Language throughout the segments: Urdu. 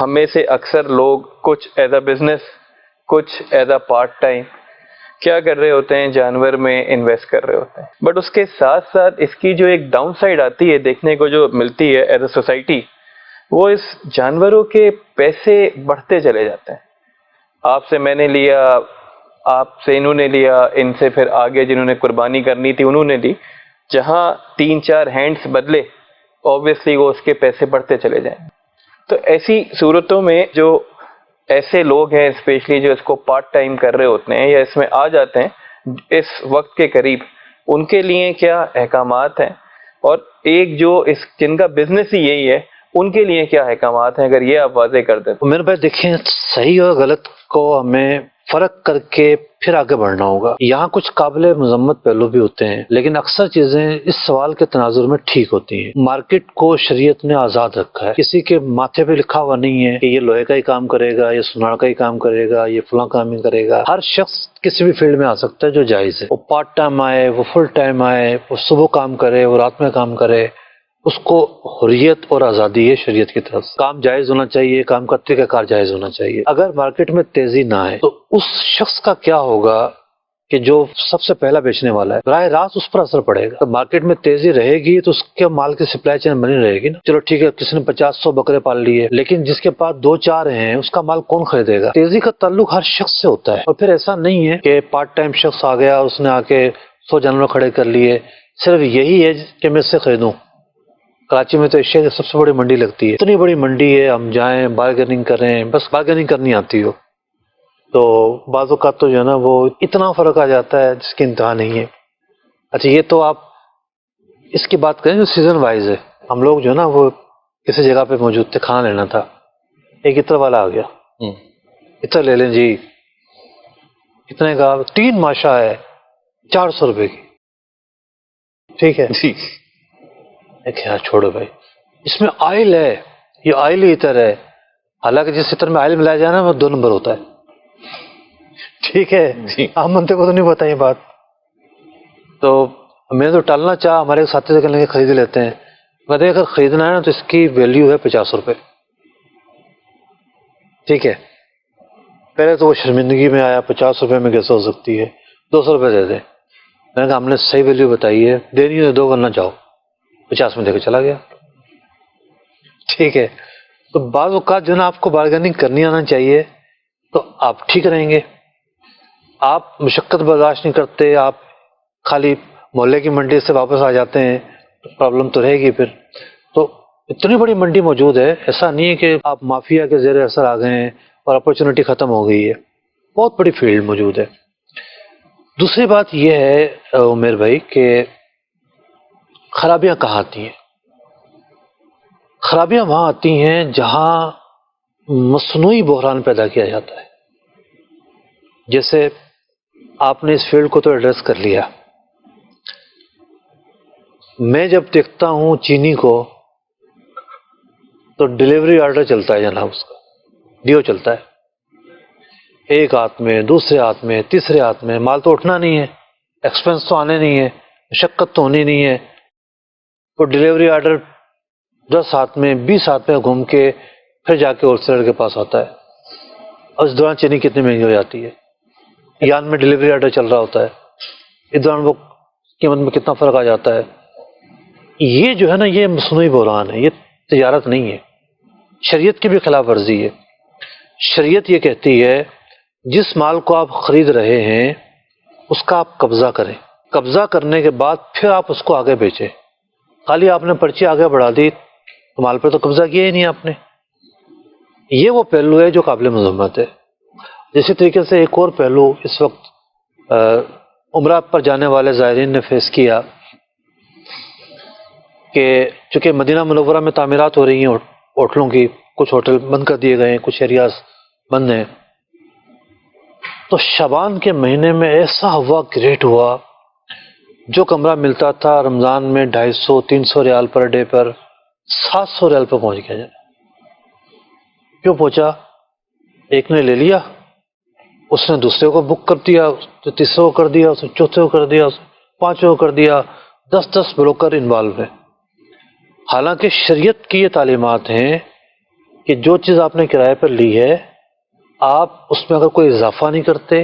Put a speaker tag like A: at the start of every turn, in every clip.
A: ہمیں سے اکثر لوگ کچھ ایز اے بزنس، کچھ ایز اے پارٹ ٹائم کیا کر رہے ہوتے ہیں، جانور میں انویسٹ کر رہے ہوتے ہیں. بٹ اس کے ساتھ ساتھ اس کی جو ایک ڈاؤن سائڈ آتی ہے دیکھنے کو جو ملتی ہے ایز اے سوسائٹی، وہ اس جانوروں کے پیسے بڑھتے چلے جاتے ہیں. آپ سے میں نے لیا، آپ سے انہوں نے لیا، ان سے پھر آگے جنہوں نے قربانی کرنی تھی انہوں نے لی. جہاں 3-4 ہینڈس بدلے اوبویسلی وہ اس کے پیسے بڑھتے چلے جائیں. تو ایسی صورتوں میں جو ایسے لوگ ہیں اسپیشلی جو اس کو پارٹ ٹائم کر رہے ہوتے ہیں یا اس میں آ جاتے ہیں اس وقت کے قریب، ان کے لیے کیا احکامات ہیں، اور ایک جو اس جن کا بزنس ہی یہی ہے ان کے لیے کیا احکامات ہیں، اگر یہ آپ واضح کر دیں.
B: میرے بھائی دیکھیں، صحیح اور غلط کو ہمیں فرق کر کے پھر آگے بڑھنا ہوگا. یہاں کچھ قابل مذمت پہلو بھی ہوتے ہیں، لیکن اکثر چیزیں اس سوال کے تناظر میں ٹھیک ہوتی ہیں. مارکیٹ کو شریعت نے آزاد رکھا ہے، کسی کے ماتھے پہ لکھا ہوا نہیں ہے کہ یہ لوہے کا ہی کام کرے گا، یہ سونار کا ہی کام کرے گا، یہ فلاں کام ہی کرے گا. ہر شخص کسی بھی فیلڈ میں آ سکتا ہے جو جائز ہے. وہ پارٹ ٹائم آئے، وہ فل ٹائم آئے، وہ صبح کام کرے، وہ رات میں کام کرے، اس کو حریت اور آزادی ہے شریعت کی طرف سے. کام جائز ہونا چاہیے، کام کا طریقہ کار جائز ہونا چاہیے. اگر مارکیٹ میں تیزی نہ آئے تو اس شخص کا کیا ہوگا کہ جو سب سے پہلا بیچنے والا ہے، براہ راست اس پر اثر پڑے گا. تو مارکیٹ میں تیزی رہے گی تو اس کے مال کی سپلائی چین بنی رہے گی نا. چلو ٹھیک ہے، کسی نے 50-100 بکرے پال لیے، لیکن جس کے پاس 2-4 ہیں اس کا مال کون خریدے گا؟ تیزی کا تعلق ہر شخص سے ہوتا ہے. اور پھر ایسا نہیں ہے کہ پارٹ ٹائم شخص آ گیا، اس نے آ کے 100 جانور کھڑے کر لیے، صرف یہی ہے کہ میں اس سے خریدوں. کراچی میں تو ایشیا کی سب سے بڑی منڈی لگتی ہے، اتنی بڑی منڈی ہے، ہم جائیں بارگیننگ کریں، بس بارگیننگ کرنی آتی ہو تو بعض اوقات تو جو ہے نا وہ اتنا فرق آ جاتا ہے جس کی انتہا نہیں ہے. اچھا، یہ تو آپ اس کی بات کریں جو سیزن وائز ہے. ہم لوگ جو ہے نا وہ کسی جگہ پہ موجود تھے، کھانا لینا تھا، ایک عطر والا آ گیا، عطر لے لیں جی. کتنے کا؟ 3 ماشا ہے، 400 روپے کی. ٹھیک ہے جی. یار چھوڑو بھائی، اس میں آئل ہے، یہ آئل ہی عطر ہے. حالانکہ جس عطر میں آئل ملایا جائے نا وہ 2 نمبر ہوتا ہے. ٹھیک ہے، عام بندے کو تو نہیں پتا یہ بات. تو میں نے تو ٹالنا چاہا، ہمارے ایک ساتھی سے کہنے کے خرید لیتے ہیں. کہتے اگر خریدنا ہے نا تو اس کی ویلیو ہے 50 روپے. ٹھیک ہے، پہلے تو وہ شرمندگی میں آیا، 50 روپے میں کیسے ہو سکتی ہے، 200 روپے دے دیں. میں نے کہا ہم نے صحیح ویلیو بتائی ہے، دینی ہے 2 ورنہ جاؤ. 50 میں دے کے چلا گیا. ٹھیک ہے، تو بعض اوقات جو ہے نا آپ کو بارگیننگ کرنی آنا چاہیے تو آپ ٹھیک رہیں گے. آپ مشقت برداشت نہیں کرتے، آپ خالی محلے کی منڈی سے واپس آ جاتے ہیں تو پرابلم تو رہے گی. پھر تو اتنی بڑی منڈی موجود ہے، ایسا نہیں ہے کہ آپ مافیا کے زیر اثر آ گئے ہیں اور اپرچونٹی ختم ہو گئی ہے. بہت بڑی فیلڈ موجود ہے. دوسری بات یہ ہے عمیر بھائی کہ خرابیاں کہاں آتی ہیں؟ خرابیاں وہاں آتی ہیں جہاں مصنوعی بحران پیدا کیا جاتا ہے. جیسے آپ نے اس فیلڈ کو تو ایڈریس کر لیا. میں جب دیکھتا ہوں چینی کو تو ڈیلیوری آرڈر چلتا ہے جناب، اس کا ڈیو چلتا ہے، ایک ہاتھ میں، دوسرے ہاتھ میں، تیسرے ہاتھ میں. مال تو اٹھنا نہیں ہے، ایکسپنس تو آنے نہیں ہے، مشقت تو ہونی نہیں ہے. تو ڈیلیوری آرڈر 10 ہاتھ میں، 20 ہاتھ میں گھوم کے پھر جا کے ہول سیلر کے پاس آتا ہے. اور اس دوران چینی کتنی مہنگی ہو جاتی ہے. ایران میں ڈیلیوری آرڈر چل رہا ہوتا ہے، اس دوران وہ قیمت میں کتنا فرق آ جاتا ہے. یہ جو ہے نا یہ مصنوعی بحران ہے، یہ تجارت نہیں ہے، شریعت کی بھی خلاف ورزی ہے. شریعت یہ کہتی ہے جس مال کو آپ خرید رہے ہیں اس کا آپ قبضہ کریں، قبضہ کرنے کے بعد پھر آپ اس کو آگے بیچیں. خالی آپ نے پرچی آگے بڑھا دی تو مال پہ تو قبضہ کیا ہی نہیں آپ نے. یہ وہ پہلو ہے جو قابل مذمت ہے. اسی طریقے سے ایک اور پہلو اس وقت عمرہ پر جانے والے زائرین نے فیس کیا کہ چونکہ مدینہ منورہ میں تعمیرات ہو رہی ہیں ہوٹلوں کی، کچھ ہوٹل بند کر دیے گئے ہیں، کچھ ایریاز بند ہیں. تو شعبان کے مہینے میں ایسا ہوا گریٹ ہوا، جو کمرہ ملتا تھا رمضان میں 250-300 ریال پر ڈے پر 700 ریال پر پہنچ گیا. کیوں پہنچا؟ ایک نے لے لیا، اس نے دوسرے کو بک کر دیا، تو تیسرے کو کر دیا، اس نے چوتھے کو کر دیا، اس نے پانچویں کو کر دیا. 10 بروکر انوالو ہیں. حالانکہ شریعت کی یہ تعلیمات ہیں کہ جو چیز آپ نے کرائے پر لی ہے آپ اس میں اگر کوئی اضافہ نہیں کرتے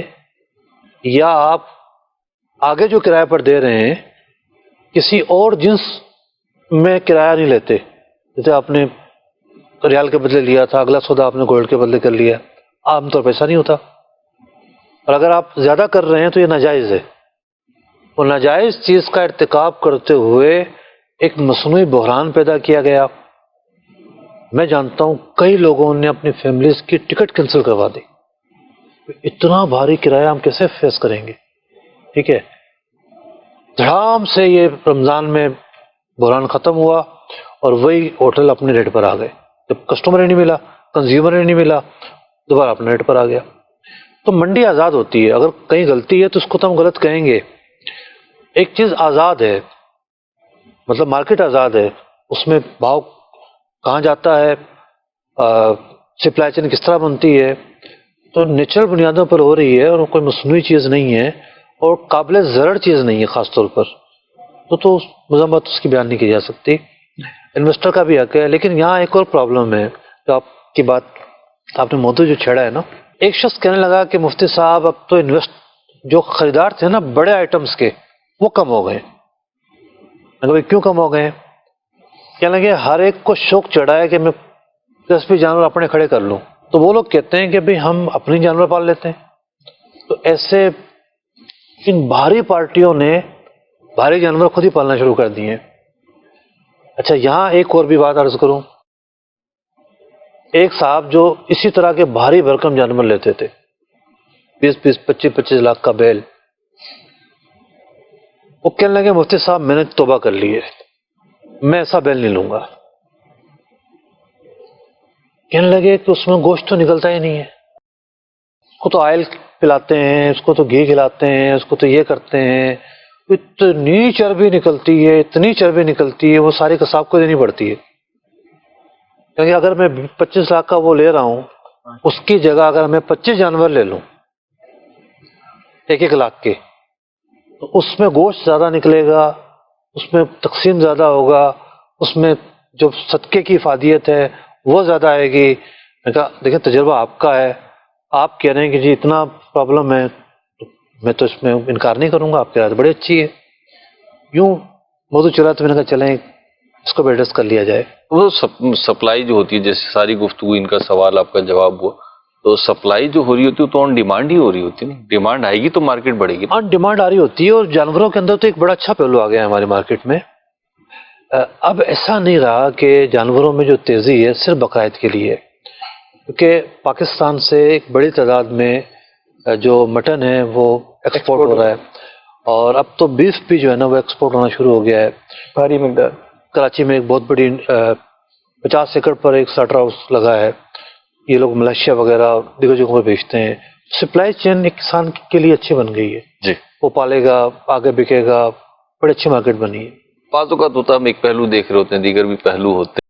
B: یا آپ آگے جو کرائے پر دے رہے ہیں کسی اور جنس میں کرایہ نہیں لیتے. جیسے آپ نے ریال کے بدلے لیا تھا، اگلا سودا آپ نے گولڈ کے بدلے کر لیا، عام طور پہ ایسا نہیں ہوتا. اور اگر آپ زیادہ کر رہے ہیں تو یہ ناجائز ہے. اور ناجائز چیز کا ارتکاب کرتے ہوئے ایک مصنوعی بحران پیدا کیا گیا. میں جانتا ہوں کئی لوگوں نے اپنی فیملیز کی ٹکٹ کینسل کروا دی. اتنا بھاری کرایہ ہم کیسے فیس کریں گے؟ ٹھیک ہے، دھڑام سے یہ رمضان میں بحران ختم ہوا اور وہی ہوٹل اپنے ریٹ پر آ گئے. جب کسٹمر ہی نہیں ملا، کنزیومر ہی نہیں ملا، دوبارہ اپنے ریٹ پر آ گیا. تو منڈی آزاد ہوتی ہے، اگر کہیں غلطی ہے تو اس کو تو ہم غلط کہیں گے. ایک چیز آزاد ہے، مطلب مارکیٹ آزاد ہے، اس میں بھاؤ کہاں جاتا ہے، سپلائی چین کس طرح بنتی ہے، تو نیچرل بنیادوں پر ہو رہی ہے اور کوئی مصنوعی چیز نہیں ہے اور قابل ضرر چیز نہیں ہے خاص طور پر. تو مذمت اس کی بیان نہیں کی جا سکتی. انویسٹر کا بھی حق ہے. لیکن یہاں ایک اور پرابلم ہے، جو آپ کی بات آپ نے موضوع جو چھیڑا ہے نا، ایک شخص کہنے لگا کہ مفتی صاحب اب تو جو خریدار تھے نا بڑے آئٹمس کے وہ کم ہو گئے. میں کہا بھائی کیوں کم ہو گئے؟ کہنے لگے ہر ایک کو شوق چڑھا ہے کہ میں 10 جانور اپنے کھڑے کر لوں. تو وہ لوگ کہتے ہیں کہ بھائی ہم اپنی جانور پال لیتے ہیں. تو ایسے ان بھاری پارٹیوں نے بھاری جانور خود ہی پالنا شروع کر دیے. اچھا یہاں ایک اور بھی بات عرض کروں. ایک صاحب جو اسی طرح کے بھاری بھرکم جانور لیتے تھے، 20 25 لاکھ کا بیل، وہ کہنے لگے مفتی صاحب میں نے توبہ کر لی ہے، میں ایسا بیل نہیں لوں گا. کہنے لگے کہ اس میں گوشت تو نکلتا ہی نہیں ہے، اس کو تو آئل پلاتے ہیں، اس کو تو گھی کھلاتے ہیں، اس کو تو یہ کرتے ہیں، اتنی چربی نکلتی ہے، اتنی چربی نکلتی ہے، وہ ساری قصاب کو دینی پڑتی ہے. کیونکہ اگر میں 25 لاکھ کا وہ لے رہا ہوں، اس کی جگہ اگر میں 25 جانور لے لوں 1 لاکھ کے، تو اس میں گوشت زیادہ نکلے گا، اس میں تقسیم زیادہ ہوگا، اس میں جو صدقے کی افادیت ہے وہ زیادہ آئے گی. میں کہا دیکھیں تجربہ آپ کا ہے، آپ کہہ رہے ہیں کہ جی اتنا پرابلم ہے، میں تو اس میں انکار نہیں کروں گا، آپ کی رائے بڑی اچھی ہے. یوں موضوع چلا تو میں نے کہا چلیں اس کو بھی ایڈریس کر لیا جائے.
C: وہ سپلائی جو ہوتی ہے، جیسے ساری گفتگو ان کا سوال آپ کا جواب ہوا، تو سپلائی جو ہو رہی ہوتی ہے تو آن ڈیمانڈ ہی ہو رہی ہوتی ہے. ڈیمانڈ آئے گی تو مارکیٹ بڑھے گی.
B: آن ڈیمانڈ آ رہی ہوتی ہے، اور جانوروں کے اندر تو ایک بڑا اچھا پہلو آ گیا ہے ہماری مارکیٹ میں. اب ایسا نہیں رہا کہ جانوروں میں جو تیزی ہے صرف بقرعید کے لیے، کیونکہ پاکستان سے ایک بڑی تعداد میں جو مٹن ہے وہ ایکسپورٹ ہو رہا ہے، اور اب تو بیف بھی جو ہے نا وہ ایکسپورٹ ہونا شروع ہو گیا ہے
A: بھاری مقدار.
B: کراچی میں ایک بہت بڑی 50 ایکڑ پر ایک سلاٹر ہاؤس لگا ہے. یہ لوگ ملیشیا وغیرہ دیگر جگہوں پہ بیچتے ہیں. سپلائی چین ایک کسان کے لیے اچھی بن گئی ہے.
C: جی،
B: وہ پالے گا، آگے بکے گا، بڑی اچھی مارکیٹ بنی ہے.
C: بعض اوقات ہوتا ہے ہم ایک پہلو دیکھ رہے ہوتے ہیں، دیگر بھی پہلو ہوتے ہیں.